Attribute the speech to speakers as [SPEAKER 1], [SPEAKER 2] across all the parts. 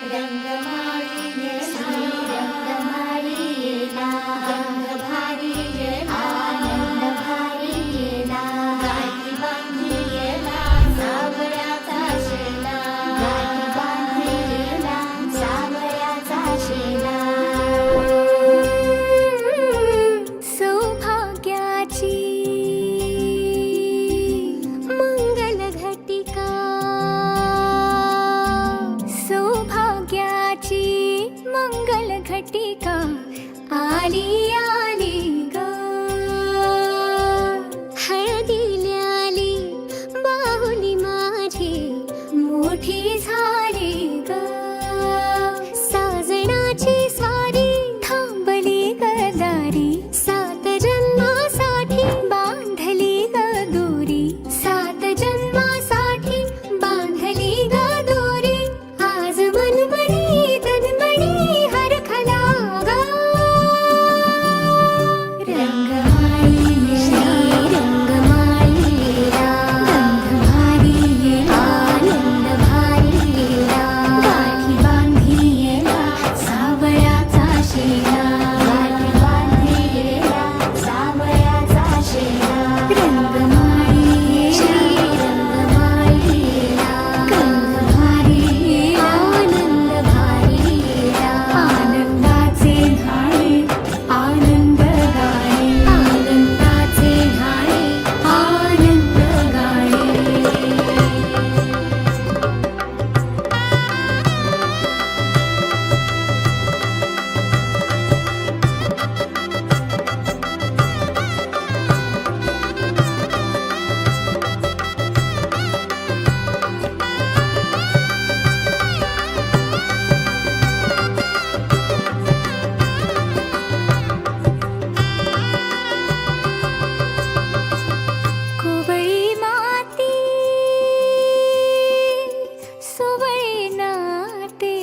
[SPEAKER 1] रंगमाळी येला रंगमाळी येला रंग भारी येला आनंद भारी येला गाठी बांधी येला सावळ्याचा शेला गाठी बांधी येला सावळ्याचा शेला
[SPEAKER 2] सौभाग्याची मंगल घटिका सौभाग्याची मंगल घटिका आली आली ग हळदीला आली बाहुली माझी मोठी झाली ग साजणाची स्वारी थांबली गदारी सात जन्मासाठी बांधली ग दोरी सात जन्मासाठी बांधली ग दोरी आज मनमणी तन्मणी हरखला ग रंगमाळी रंगमाळी रंग भारी आनंद भारी गाठी बांधी येला सावळ्याचा शेला गाठी बांधी येला सावळ्याचा शेला रंगमाळी रंगमाळी रंग भारी आनंद भारी आनंदाचे घाणे आनंद गाणे आनंदाचे घाणे आनंद गाणे कोवळी माती सुवळी नाते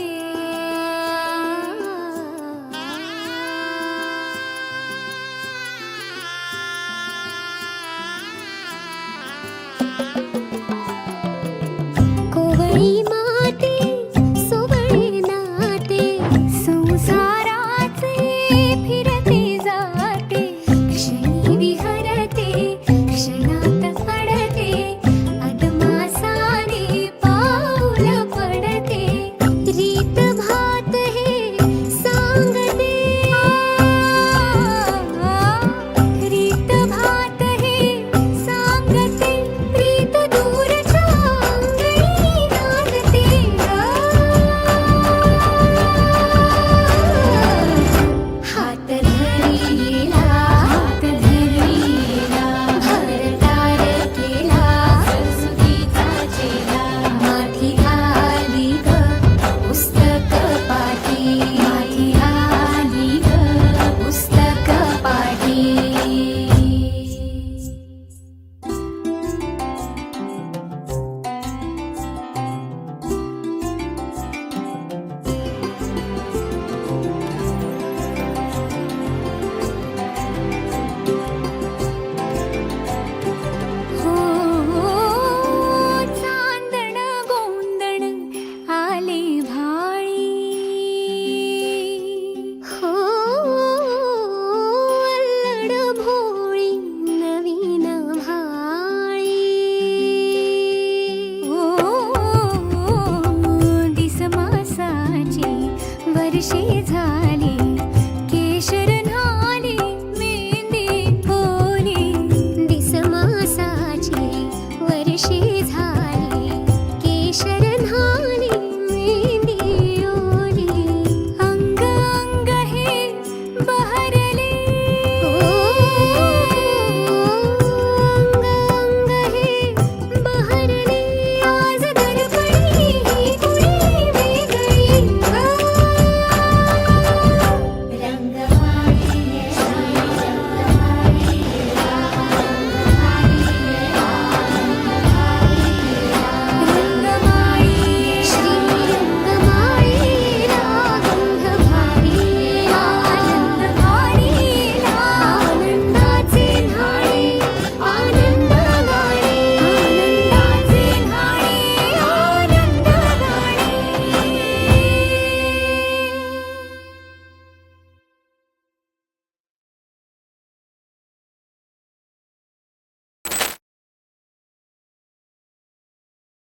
[SPEAKER 2] कोवळी माती सुवळी नाते संसाराचे फिरते जाते क्षणी विहरते क्षणात अडते अदमासाने पाऊल पडते रीत भात हे सांगते रीत भात हे सांगते प्रीत दूरच्या अंगणी नांदते हात धरीला भरतार केला सरस्वतीचा चेला माथी आली ग पुस्तक पाठी माथी आली ग पुस्तक पाठी हो चांदण गोंदण आले भाळी हो अल्लड भोळी नवीन भाळी हो दिसमासाची वर्षे झाली